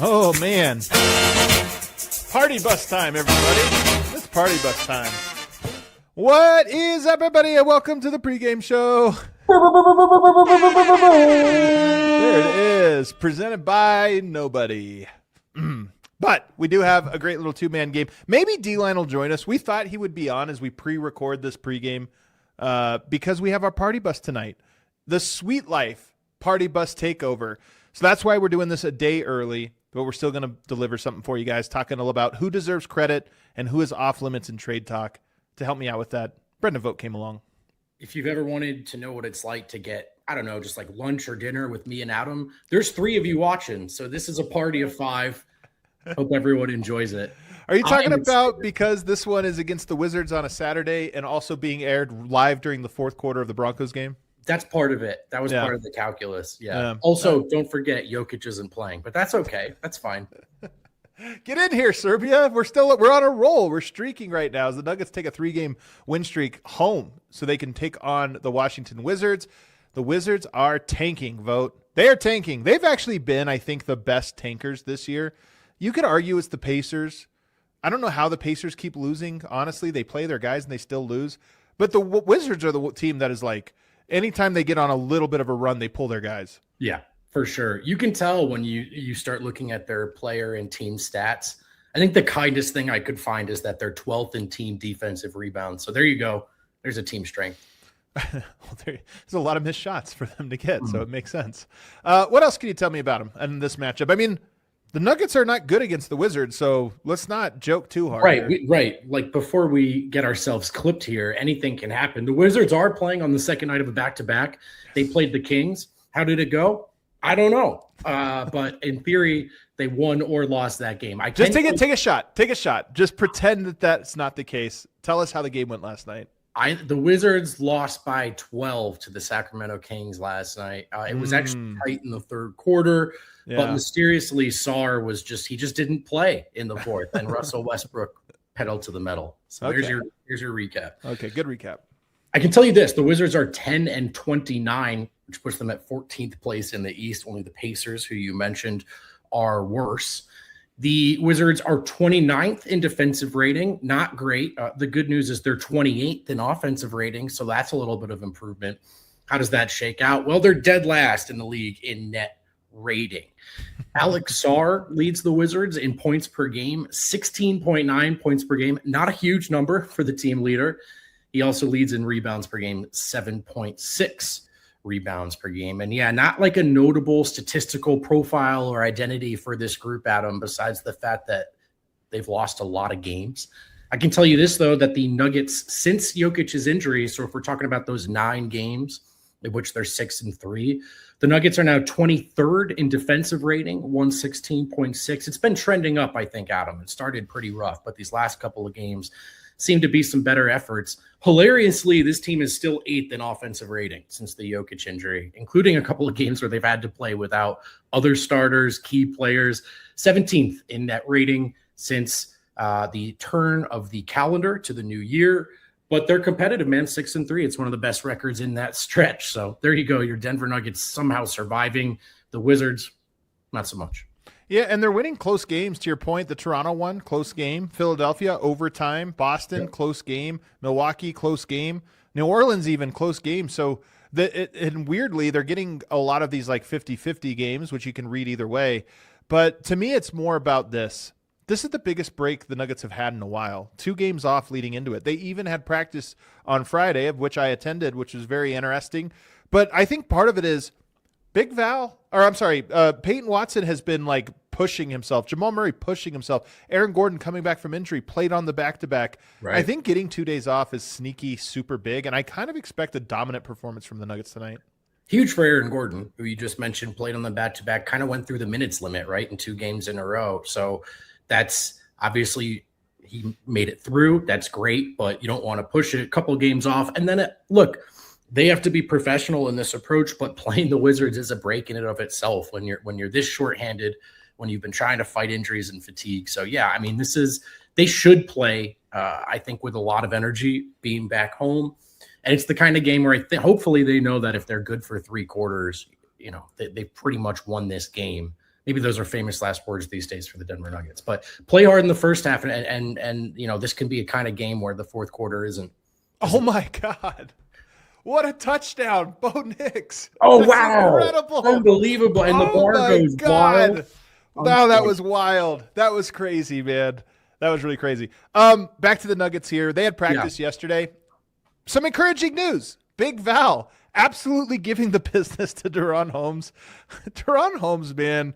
Oh, man. Party bus time, everybody. It's party bus time. What is up, everybody, and welcome to the pregame show. There it is, presented by nobody. But we do have a great little two-man game. Maybe D-Line will join us. We thought he would be on as we pre-record this pregame because we have our party bus tonight. The Sweet Life Party Bus Takeover. So that's why we're doing this a day early, but we're still going to deliver something for you guys, talking all about who deserves credit and who is off limits in trade talk. To help me out with that, Brendan Vogt came along. If you've ever wanted to know what it's like to get, I don't know, just like lunch or dinner with me and Adam, there's 3 of you watching. So this is a party of 5. Hope everyone enjoys it. Are you talking about because this one is against the Wizards on a Saturday and also being aired live during the fourth quarter of the Broncos game? That's part of it. That was part of the calculus. Yeah. Also, don't forget Jokic isn't playing, but that's okay. That's fine. Get in here, Serbia. We're on a roll. We're streaking right now as the Nuggets take a 3-game win streak home so they can take on the Washington Wizards. The Wizards are tanking, Vogt. They are tanking. They've actually been, I think, the best tankers this year. You could argue it's the Pacers. I don't know how the Pacers keep losing. Honestly, they play their guys and they still lose. But the Wizards are the team that is like, anytime they get on a little bit of a run, they pull their guys. Yeah, for sure. You can tell when you start looking at their player and team stats. I think the kindest thing I could find is that they're 12th in team defensive rebounds. So there you go. There's a team strength. Well, there's a lot of missed shots for them to get, so it makes sense. What else can you tell me about them in this matchup? I mean, the Nuggets are not good against the Wizards, so let's not joke too hard. Right. Like before we get ourselves clipped here, anything can happen. The Wizards are playing on the second night of a back-to-back. They played the Kings. How did it go? I don't know. But in theory, they won or lost that game. Just take a shot. Take a shot. Just pretend that that's not the case. Tell us how the game went last night. The Wizards lost by 12 to the Sacramento Kings last night. It was actually tight in the third quarter, but mysteriously he just didn't play in the fourth, and Russell Westbrook pedaled to the metal. So here's your recap. Okay, good recap. I can tell you this: the Wizards are 10-29, which puts them at 14th place in the East. Only the Pacers, who you mentioned, are worse. The Wizards are 29th in defensive rating. Not great. The good news is they're 28th in offensive rating, so that's a little bit of improvement. How does that shake out? Well, they're dead last in the league in net rating. Alex Sarr leads the Wizards in points per game, 16.9 points per game. Not a huge number for the team leader. He also leads in rebounds per game, 7.6 rebounds per game. And not like a notable statistical profile or identity for this group, Adam, besides the fact that they've lost a lot of games. I can tell you this, though, that the Nuggets, since Jokic's injury, so if we're talking about those 9 games, in which they're 6-3, the Nuggets are now 23rd in defensive rating, 116.6. It's been trending up, I think, Adam. It started pretty rough, but these last couple of games seem to be some better efforts. Hilariously, this team is still 8th in offensive rating since the Jokic injury, including a couple of games where they've had to play without other starters, key players. 17th in net rating since the turn of the calendar to the new year. But they're competitive, man, 6-3. It's one of the best records in that stretch. So there you go. Your Denver Nuggets somehow surviving. The Wizards, not so much. Yeah, and they're winning close games, to your point. The Toronto one, close game. Philadelphia, overtime. Boston, close game. Milwaukee, close game. New Orleans, even close game. So, and weirdly, they're getting a lot of these like 50-50 games, which you can read either way. But to me, it's more about this. This is the biggest break the Nuggets have had in a while. 2 games off leading into it. They even had practice on Friday, of which I attended, which was very interesting. But I think part of it is Peyton Watson has been like pushing himself. Jamal Murray pushing himself. Aaron Gordon coming back from injury, played on the back-to-back. Right. I think getting 2 days off is sneaky, super big, and I kind of expect a dominant performance from the Nuggets tonight. Huge for Aaron Gordon, who you just mentioned, played on the back-to-back, kind of went through the minutes limit, right, in 2 games in a row. So that's obviously he made it through. That's great, but you don't want to push it a couple of games off. And then, look, they have to be professional in this approach, but playing the Wizards is a break in and of itself when you're this shorthanded, when you've been trying to fight injuries and fatigue. So, yeah, I mean, they should play, I think, with a lot of energy being back home. And it's the kind of game where hopefully they know that if they're good for 3 quarters, they pretty much won this game. Maybe those are famous last words these days for the Denver Nuggets. But play hard in the first half, and this can be a kind of game where the fourth quarter isn't. Oh my God! What a touchdown, Bo Nix! Oh, That's wow! incredible, Unbelievable! And the bar goes wild. Wow, that was wild. That was crazy, man. That was really crazy. Back to the Nuggets here. They had practice yesterday. Some encouraging news. Big Val absolutely giving the business to De'Ron Holmes. De'Ron Holmes, man.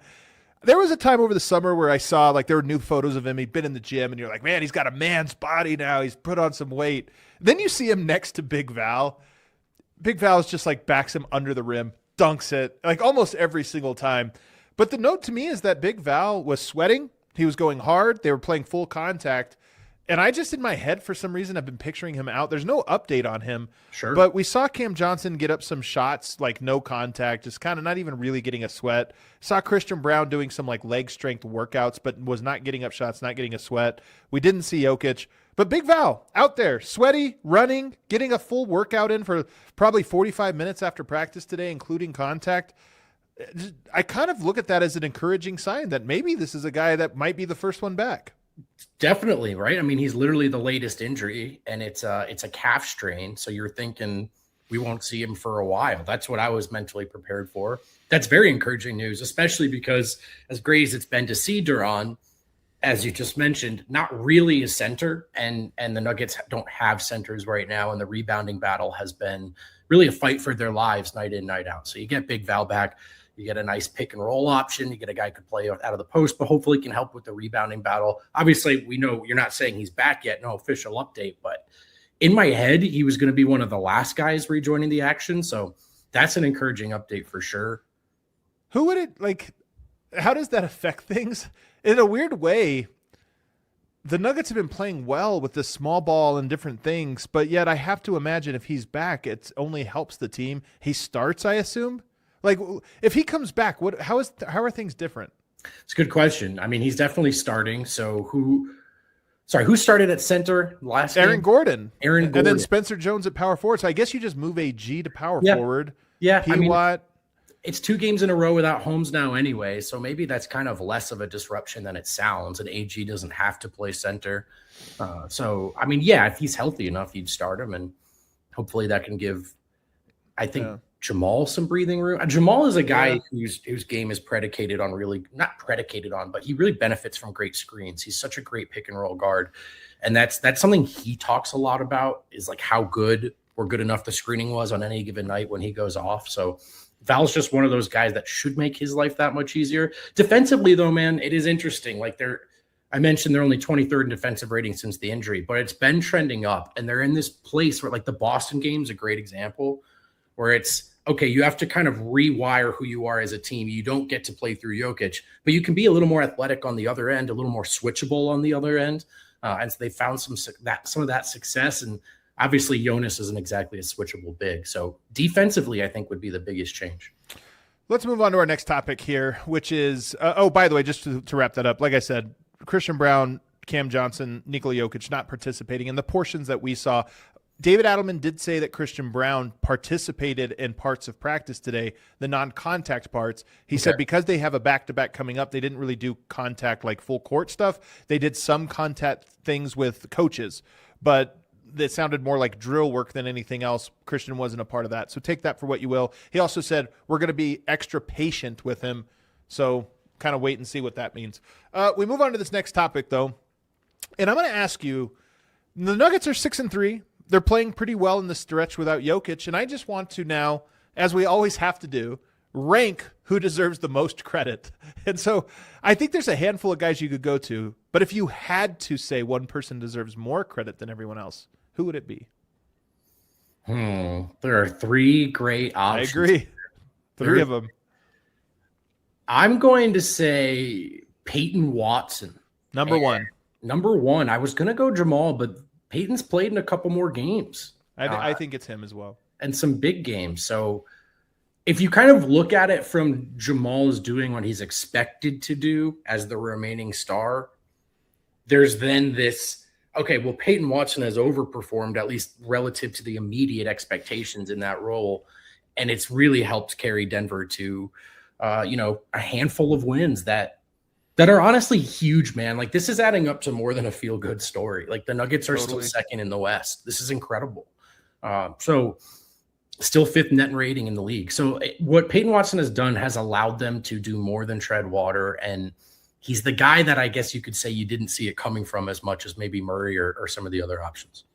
There was a time over the summer where I saw there were new photos of him. He'd been in the gym, and you're like, man, he's got a man's body now. He's put on some weight. Then you see him next to Big Val. Big Val is just backs him under the rim, dunks it almost every single time. But the note to me is that Big Val was sweating. He was going hard. They were playing full contact. And I just, in my head, for some reason, I've been picturing him out. There's no update on him. Sure. But we saw Cam Johnson get up some shots, no contact, just kind of not even really getting a sweat. Saw Christian Brown doing some leg strength workouts, but was not getting up shots, not getting a sweat. We didn't see Jokic. But Big Val out there, sweaty, running, getting a full workout in for probably 45 minutes after practice today, including contact. I kind of look at that as an encouraging sign that maybe this is a guy that might be the first one back. Definitely, right? I mean, he's literally the latest injury, and it's a calf strain. So you're thinking we won't see him for a while. That's what I was mentally prepared for. That's very encouraging news, especially because as great as it's been to see De'Ron, as you just mentioned, not really a center, and the Nuggets don't have centers right now, and the rebounding battle has been really a fight for their lives night in, night out. So you get Big Val back. You get a nice pick and roll option. You get a guy who could play out of the post, but hopefully can help with the rebounding battle. Obviously, we know you're not saying he's back yet, no official update, but in my head, he was going to be one of the last guys rejoining the action. So that's an encouraging update for sure. Who would it how does that affect things? In a weird way, the Nuggets have been playing well with this small ball and different things, but yet I have to imagine if he's back, it only helps the team. He starts, I assume. If he comes back, how are things different? It's a good question. I mean, he's definitely starting. So who started at center last game? Aaron Gordon. And then Spencer Jones at power forward. So I guess you just move AG to power forward. Yeah. Watt. It's 2 games in a row without Holmes now anyway. So maybe that's kind of less of a disruption than it sounds. And AG doesn't have to play center. So, I mean, yeah, if he's healthy enough, you'd start him. And hopefully that can give, I think, Jamal some breathing room. Jamal is a guy whose game is predicated on not predicated on, but he really benefits from great screens. He's such a great pick and roll guard. And that's something he talks a lot about, is how good or good enough the screening was on any given night when he goes off. So Val's just one of those guys that should make his life that much easier. Defensively, though, man, it is interesting. I mentioned they're only 23rd in defensive rating since the injury, but it's been trending up. And they're in this place where the Boston game is a great example, where it's, okay, you have to kind of rewire who you are as a team. You don't get to play through Jokic, but you can be a little more athletic on the other end, a little more switchable on the other end. And so they found some of that success. And obviously Jonas isn't exactly a switchable big. So defensively, I think would be the biggest change. Let's move on to our next topic here, which is, by the way, just to wrap that up, like I said, Christian Brown, Cam Johnson, Nikola Jokic not participating in the portions that we saw. David Adelman did say that Christian Brown participated in parts of practice today, the non-contact parts. He said because they have a back-to-back coming up, they didn't really do contact full court stuff. They did some contact things with coaches, but it sounded more like drill work than anything else. Christian wasn't a part of that. So take that for what you will. He also said, we're going to be extra patient with him. So kind of wait and see what that means. We move on to this next topic, though. And I'm going to ask you, the Nuggets are 6-3. They're playing pretty well in the stretch without Jokic, and I just want to now, as we always have to do, rank who deserves the most credit. And so I think there's a handful of guys you could go to, but if you had to say one person deserves more credit than everyone else, who would it be? There are 3 great options. I agree. Three of them. I'm going to say Peyton Watson. Number one. Number one. I was going to go Jamal, but Peyton's played in a couple more games. I think it's him as well. And some big games. So if you kind of look at it from Jamal is doing what he's expected to do as the remaining star, there's then this, okay, well, Peyton Watson has overperformed, at least relative to the immediate expectations in that role. And it's really helped carry Denver to, a handful of wins that are honestly huge, man. Like, this is adding up to more than a feel-good story. Like, the Nuggets are still second in the West. This is incredible. So still fifth net rating in the league. So what Peyton Watson has done has allowed them to do more than tread water. And he's the guy that I guess you could say you didn't see it coming from as much as maybe Murray or some of the other options.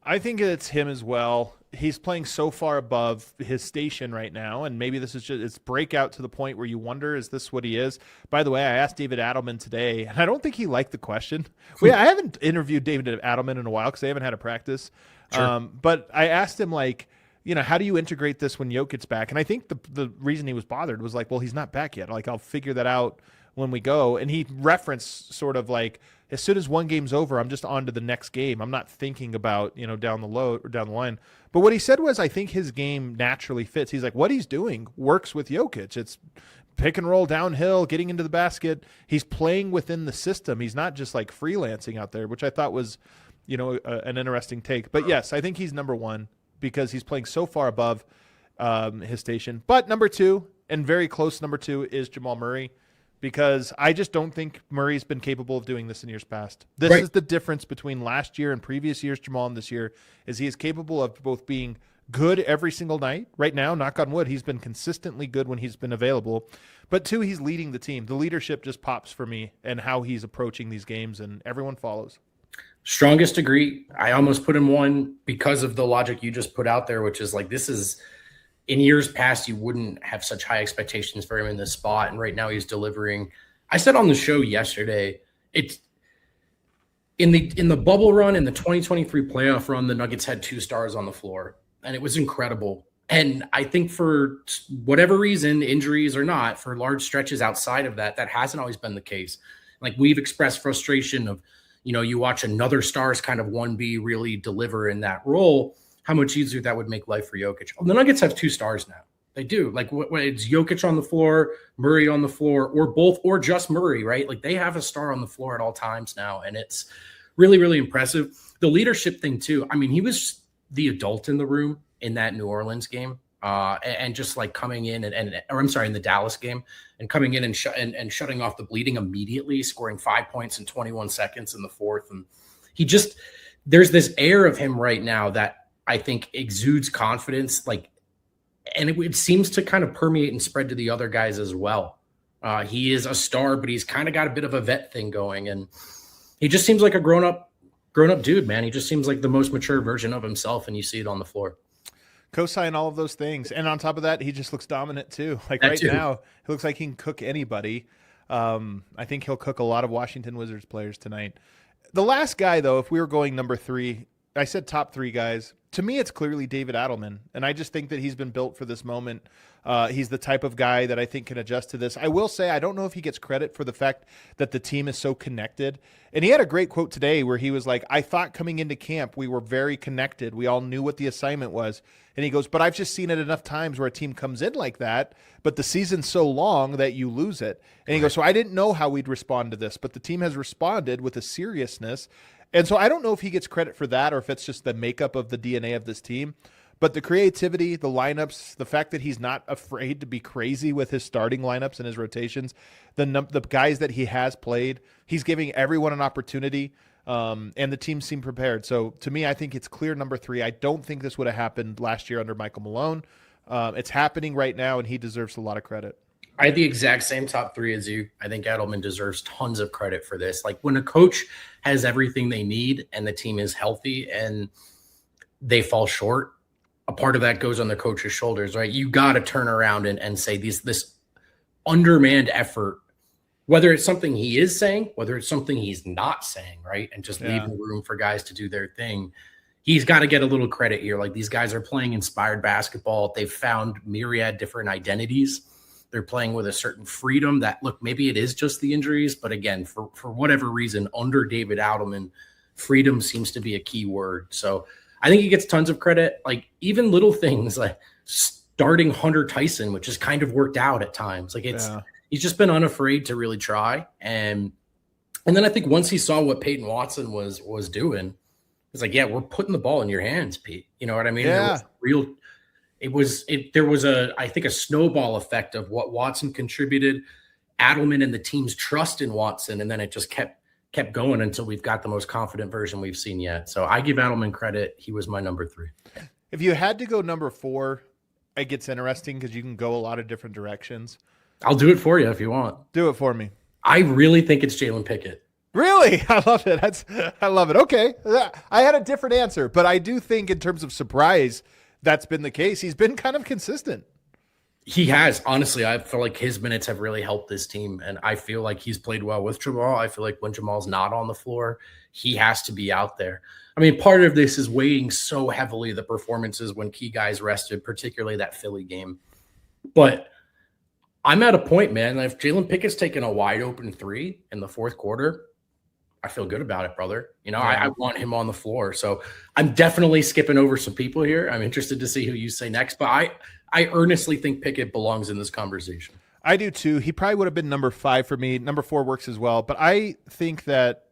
I think it's him as well. He's playing so far above his station right now, and maybe this is just it's breakout to the point where you wonder, is this what he is? By the way, I asked David Adelman today, and I don't think he liked the question. I haven't interviewed David Adelman in a while because they haven't had a practice. Sure. But I asked him, like, how do you integrate this when Jokic's back? And I think the reason he was bothered was like, well, he's not back yet. Like, I'll figure that out when we go. And he referenced sort of like, as soon as one game's over, I'm just on to the next game. I'm not thinking about, down the line. But what he said was, I think his game naturally fits. He's like, what he's doing works with Jokic. It's pick and roll downhill, getting into the basket. He's playing within the system. He's not just like freelancing out there, which I thought was, an interesting take. But yes, I think he's number one because he's playing so far above his station. But number two, and very close number two, is Jamal Murray. Because I just don't think Murray's been capable of doing this in years past. This is the difference between last year and previous years, Jamal, and this year, is he is capable of both being good every single night. Right now, knock on wood, he's been consistently good when he's been available. But two, he's leading the team. The leadership just pops for me and how he's approaching these games, and everyone follows. Strongest agree. I almost put him one because of the logic you just put out there, which is like, this is – in years past, you wouldn't have such high expectations for him in this spot. And right now he's delivering. I said on the show yesterday, it's in the bubble run, in the 2023 playoff run, the Nuggets had 2 stars on the floor, and it was incredible. And I think for whatever reason, injuries or not, for large stretches outside of that hasn't always been the case. Like, we've expressed frustration of, you watch another stars kind of 1B really deliver in that role, how much easier that would make life for Jokic. The Nuggets have 2 stars now. They do. Like, when it's Jokic on the floor, Murray on the floor, or both, or just Murray, right? Like, they have a star on the floor at all times now, and it's really, really impressive. The leadership thing, too. I mean, he was the adult in the room in that New Orleans game, and just like coming in in the Dallas game, and coming in and shutting off the bleeding immediately, scoring 5 points in 21 seconds in the fourth. And there's this air of him right now that I think exudes confidence, and it seems to kind of permeate and spread to the other guys as well. He is a star, but he's kind of got a bit of a vet thing going, and he just seems like a grown up dude, man. He just seems like the most mature version of himself, and you see it on the floor. Co-sign all of those things, and on top of that, he just looks dominant too. Like that right too. Now, he looks like he can cook anybody. I think he'll cook a lot of Washington Wizards players tonight. The last guy, though, if we were going number 3, I said top 3 guys. To me, it's clearly David Adelman, and I just think that he's been built for this moment. He's the type of guy that I think can adjust to this. I will say I don't know if he gets credit for the fact that the team is so connected. And he had a great quote today where he was like, I thought coming into camp we were very connected. We all knew what the assignment was. And he goes, but I've just seen it enough times where a team comes in like that, but the season's so long that you lose it. And he goes, so I didn't know how we'd respond to this, but the team has responded with a seriousness. And so I don't know if he gets credit for that or if it's just the makeup of the DNA of this team. But the creativity, the lineups, the fact that he's not afraid to be crazy with his starting lineups and his rotations, the guys that he has played, he's giving everyone an opportunity, and the team seemed prepared. So to me, I think it's clear number 3. I don't think this would have happened last year under Michael Malone. It's happening right now, and he deserves a lot of credit. I had the exact same top 3 as you. I think Adelman deserves tons of credit for this. Like, when a coach has everything they need and the team is healthy and they fall short, a part of that goes on the coach's shoulders, right? You got to turn around and say this undermanned effort, whether it's something he is saying, whether it's something he's not saying, right? And just leaving room for guys to do their thing. he's got to get a little credit here. Like, these guys are playing inspired basketball. They've found myriad different identities. They're playing with a certain freedom that, look, maybe it is just the injuries, but again, for whatever reason, under David Adelman, freedom seems to be a key word. So I think he gets tons of credit. Like, even little things like starting Hunter Tyson, which has kind of worked out at times. Like, he's just been unafraid to really try. And then I think once he saw what Peyton Watson was doing, it's like, yeah, we're putting the ball in your hands, Pete. You know what I mean? Yeah. There was I think a snowball effect of what Watson contributed, Adelman and the team's trust in Watson, and then it just kept going until we've got the most confident version we've seen yet. So I give Adelman credit. He was my number 3. If you had to go number 4, it gets interesting because you can go a lot of different directions. I'll do it for you if you want. Do it for me. I really think it's Jalen Pickett. Really? I love it. I love it. Okay. I had a different answer, but I do think in terms of surprise, that's been the case. He's been kind of consistent. He has. Honestly, I feel like his minutes have really helped this team, and I feel like he's played well with Jamal. I feel like when Jamal's not on the floor, he has to be out there. I mean, part of this is weighing so heavily the performances when key guys rested, particularly that Philly game. But I'm at a point, man, if Jalen Pickett's taking a wide open 3 in the fourth quarter, I feel good about it, brother. You know, I want him on the floor. So I'm definitely skipping over some people here. I'm interested to see who you say next, but I earnestly think Pickett belongs in this conversation. I do too. He probably would have been number 5 for me. Number 4 works as well, but I think that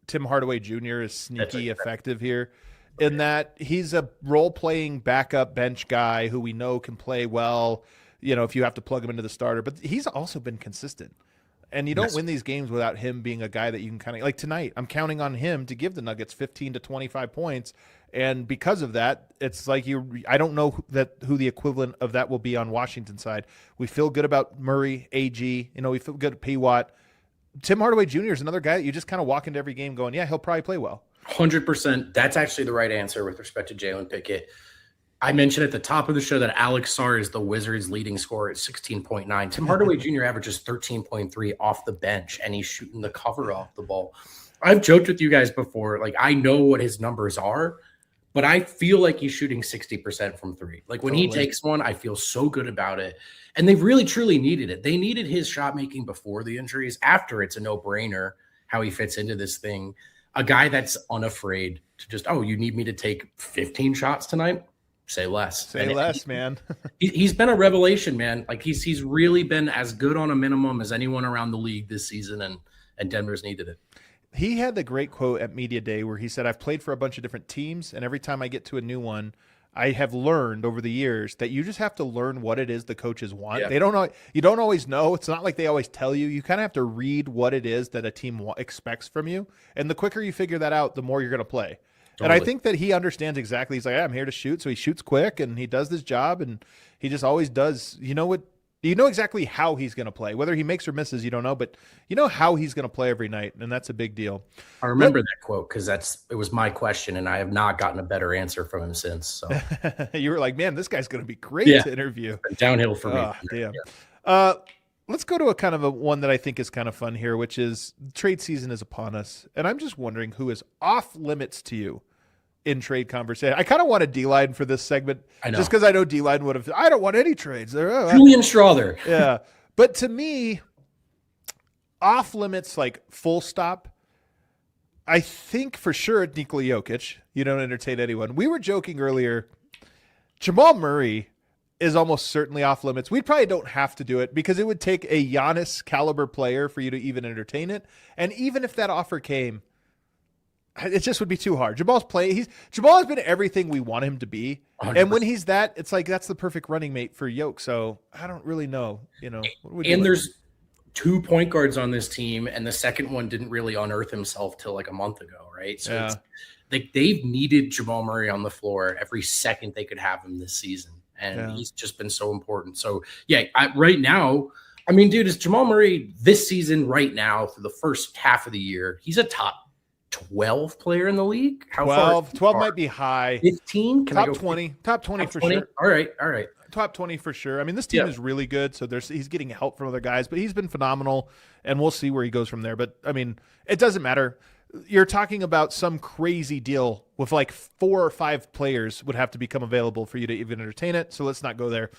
Tim Hardaway Jr. is sneaky effective here in that he's a role-playing backup bench guy who we know can play well, you know, if you have to plug him into the starter, but he's also been consistent. And you don't win these games without him being a guy that you can kind of like tonight. I'm counting on him to give the Nuggets 15 to 25 points. And because of that, it's like I don't know who the equivalent of that will be on Washington side. We feel good about Murray, AG, you know, we feel good at P-Watt. Tim Hardaway Jr. is another guy that you just kind of walk into every game going, yeah, he'll probably play well. 100%. That's actually the right answer with respect to Jalen Pickett. I mentioned at the top of the show that Alex Sarr is the Wizards' leading scorer at 16.9. Tim Hardaway Jr. averages 13.3 off the bench, and he's shooting the cover off the ball. I've joked with you guys before, like, I know what his numbers are, but I feel like he's shooting 60% from 3. Like, when he takes one, I feel so good about it. And they really, truly needed it. They needed his shot making before the injuries. After, it's a no-brainer how he fits into this thing. A guy that's unafraid to just, oh, you need me to take 15 shots tonight? Say less. Say less, man. He's been a revelation, man. Like, he's really been as good on a minimum as anyone around the league this season, and Denver's needed it. He had the great quote at Media Day where he said, I've played for a bunch of different teams, and every time I get to a new one, I have learned over the years that you just have to learn what it is the coaches want. Yeah. They don't know. You don't always know. It's not like they always tell you. You kind of have to read what it is that a team expects from you. And the quicker you figure that out, the more you're going to play. Totally. And I think that he understands exactly. He's like, I'm here to shoot. So he shoots quick and he does this job and he just always does. You know what? You know exactly how he's going to play. Whether he makes or misses, you don't know, but you know how he's going to play every night, and that's a big deal. I remember that quote because it was my question, and I have not gotten a better answer from him since. So you were like, man, this guy's going to be great to interview. Downhill for me. Damn. Yeah. Let's go to a kind of a one that I think is kind of fun here, which is trade season is upon us, and I'm just wondering who is off limits to you in trade conversation. I kind of want a D-line for this segment just because I know D-line would have, I don't want any trades. Julian Strother. Yeah. But to me, off limits, like full stop, I think for sure Nikola Jokic, you don't entertain anyone. We were joking earlier, Jamal Murray is almost certainly off limits. We probably don't have to do it because it would take a Giannis caliber player for you to even entertain it. And even if that offer came, it just would be too hard. Jamal has been everything we want him to be. 100%. And when he's that, it's like that's the perfect running mate for Yoke. So I don't really know, And there's 2 point guards on this team, and the second one didn't really unearth himself till like a month ago, right? So it's like they've needed Jamal Murray on the floor every second they could have him this season. And he's just been so important. So right now, I mean, dude, is Jamal Murray this season right now for the first half of the year, he's a top 12 player in the league. How 12 might be high. 15? Top 20 for sure. All right. Top 20 for sure. I mean, this team is really good. So he's getting help from other guys, but he's been phenomenal and we'll see where he goes from there. But I mean, it doesn't matter. you're talking about some crazy deal with like 4 or 5 players would have to become available for you to even entertain it. So let's not go there.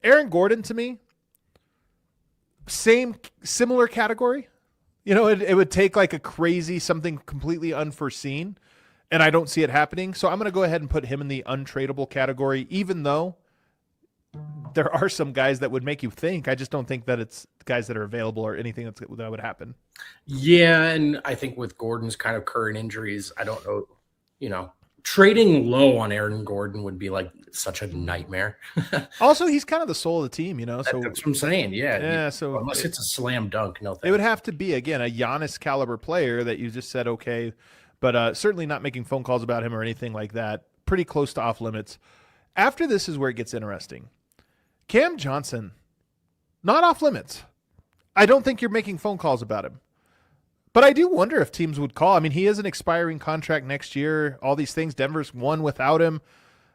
Aaron Gordon, to me, similar category. It would take like a crazy, something completely unforeseen, and I don't see it happening. So I'm going to go ahead and put him in the untradeable category, even though there are some guys that would make you think. I just don't think that it's guys that are available or anything that would happen. Yeah, and I think with Gordon's kind of current injuries, I don't know, trading low on Aaron Gordon would be like such a nightmare. Also, he's kind of the soul of the team, so that's what I'm saying. Yeah. So unless it's a slam dunk, no thanks. It would have to be, again, a Giannis caliber player that you just said, okay, but certainly not making phone calls about him or anything like that. Pretty close to off limits. After this is where it gets interesting. Cam Johnson, not off limits. I don't think you're making phone calls about him. But I do wonder if teams would call. I mean, he is an expiring contract next year. All these things. Denver's won without him.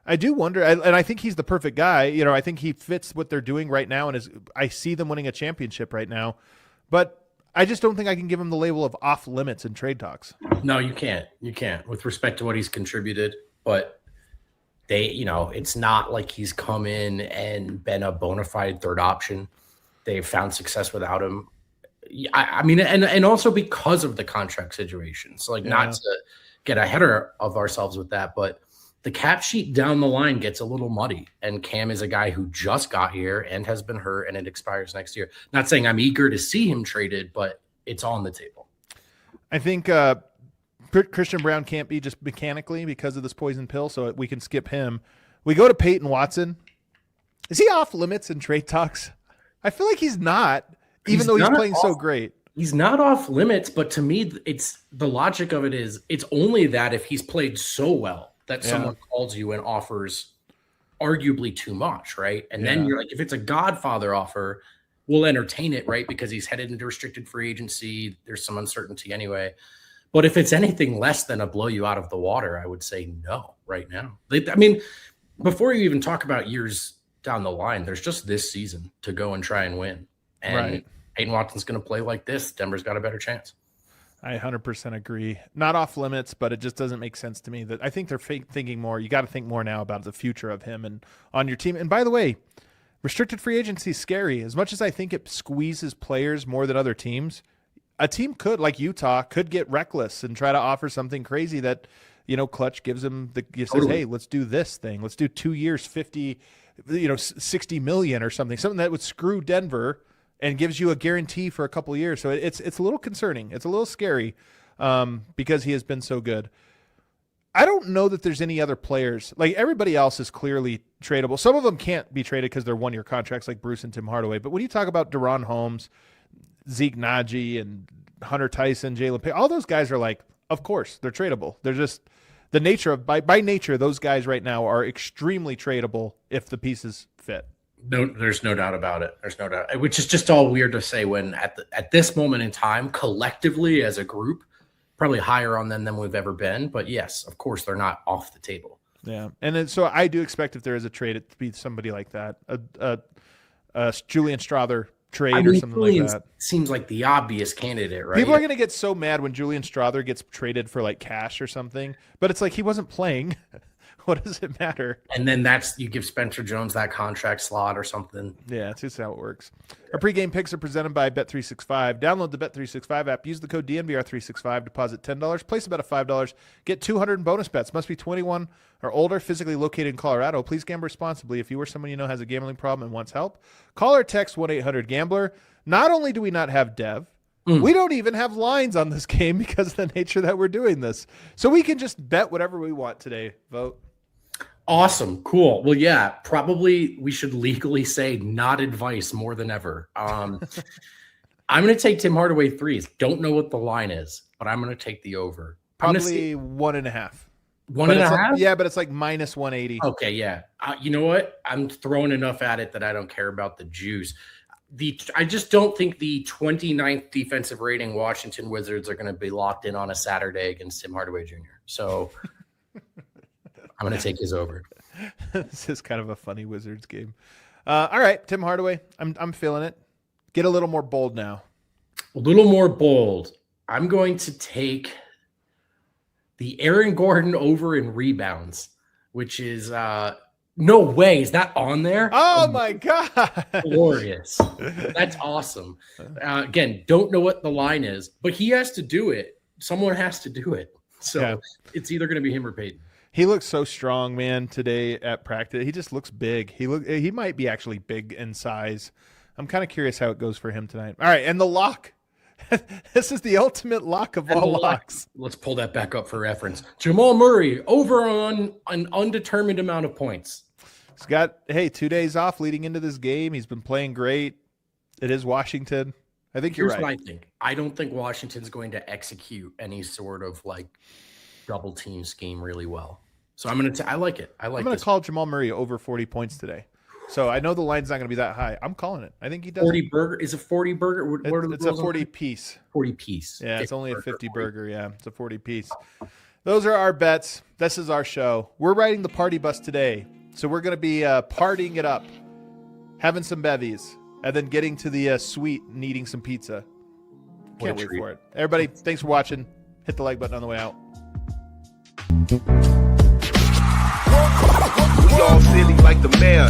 I do wonder, and I think he's the perfect guy. I think he fits what they're doing right now, and I see them winning a championship right now. But I just don't think I can give him the label of off limits in trade talks. No, you can't. You can't, with respect to what he's contributed. But it's not like he's come in and been a bona fide third option. They've found success without him. I mean, and also because of the contract situation. So, not to get ahead of ourselves with that, but the cap sheet down the line gets a little muddy. And Cam is a guy who just got here and has been hurt, and it expires next year. Not saying I'm eager to see him traded, but it's on the table. I think Christian Brown can't be just mechanically because of this poison pill, so we can skip him. We go to Peyton Watson. Is he off limits in trade talks? I feel like he's not. Even though he's playing so great. He's not off limits, but to me, it's the logic of it is it's only that if he's played so well that someone calls you and offers arguably too much, right? And then you're like, if it's a Godfather offer, we'll entertain it, right? Because he's headed into restricted free agency. There's some uncertainty anyway. But if it's anything less than a blow you out of the water, I would say no right now. I mean, before you even talk about years down the line, there's just this season to go and try and win. And Peyton Watson's going to play like this. Denver's got a better chance. I 100% agree. Not off limits, but it just doesn't make sense to me. That I think they're thinking more. You got to think more now about the future of him and on your team. And by the way, restricted free agency is scary. As much as I think it squeezes players more than other teams, a team could, like Utah, could get reckless and try to offer something crazy that, Clutch gives them says, hey, let's do this thing. Let's do 2 years, 50, 60 million or something that would screw Denver and gives you a guarantee for a couple of years. So it's a little concerning. It's a little scary because he has been so good. I don't know that there's any other players. Like, everybody else is clearly tradable. Some of them can't be traded because they're one-year contracts like Bruce and Tim Hardaway. But when you talk about Deron Holmes, Zeke Naji, and Hunter Tyson, Jalen Payne, all those guys are like, of course, they're tradable. They're just the nature of, by nature, those guys right now are extremely tradable if the pieces fit. No, there's no doubt about it. There's no doubt, which is just all weird to say when at this moment in time, collectively as a group, probably higher on them than we've ever been. But yes, of course, they're not off the table. Yeah. And then, so I do expect if there is a trade, it to be somebody like that, a Julian Strawther trade or something like that. Seems like the obvious candidate, right? People are going to get so mad when Julian Strawther gets traded for like cash or something, but it's like he wasn't playing. What does it matter? And then you give Spencer Jones that contract slot or something. Yeah, that's just how it works. Our pregame picks are presented by Bet365. Download the Bet365 app. Use the code DNVR365. Deposit $10. Place about $5. Get 200 in bonus bets. Must be 21 or older. Physically located in Colorado. Please gamble responsibly. If you or someone you know has a gambling problem and wants help, call or text 1-800-GAMBLER. Not only do we not have Dev, we don't even have lines on this game because of the nature that we're doing this. So we can just bet whatever we want today. Vote. Awesome. Cool. Well, yeah, probably we should legally say not advice more than ever. I'm going to take Tim Hardaway threes. Don't know what the line is, but I'm going to take the over. Probably 1.5. 1.5? Yeah, but it's like minus 180. Okay, yeah. You know what? I'm throwing enough at it that I don't care about the juice. I just don't think the 29th defensive rating Washington Wizards are going to be locked in on a Saturday against Tim Hardaway Jr. So I'm going to take his over. This is kind of a funny Wizards game. All right, Tim Hardaway. I'm feeling it. Get a little more bold now. A little more bold. I'm going to take the Aaron Gordon over in rebounds, which is no way. Is that on there? Oh my God. Glorious. That's awesome. Again, don't know what the line is, but he has to do it. Someone has to do it. So it's either going to be him or Peyton. He looks so strong, man, today at practice. He just looks big. He might be actually big in size. I'm kind of curious how it goes for him tonight. All right, and the lock. This is the ultimate lock of all locks. Let's pull that back up for reference. Jamal Murray over on an undetermined amount of points. He's got, 2 days off leading into this game. He's been playing great. It is Washington. I think you're right. Here's what I think. I don't think Washington's going to execute any sort of like double team scheme really well. So I'm going to I like it. I'm going to call Jamal Murray over 40 points today. So I know the line's not going to be that high. I'm calling it. I think he does. 40 burger is a 40 burger. It's a 40 piece. 40 piece. Yeah, it's only a 50 burger. Yeah, it's a 40 piece. Those are our bets. This is our show. We're riding the party bus today. So we're going to be partying it up, having some bevies, and then getting to the suite and eating some pizza. Can't wait for it. Everybody, thanks for watching. Hit the like button on the way out. We all silly like the mayor.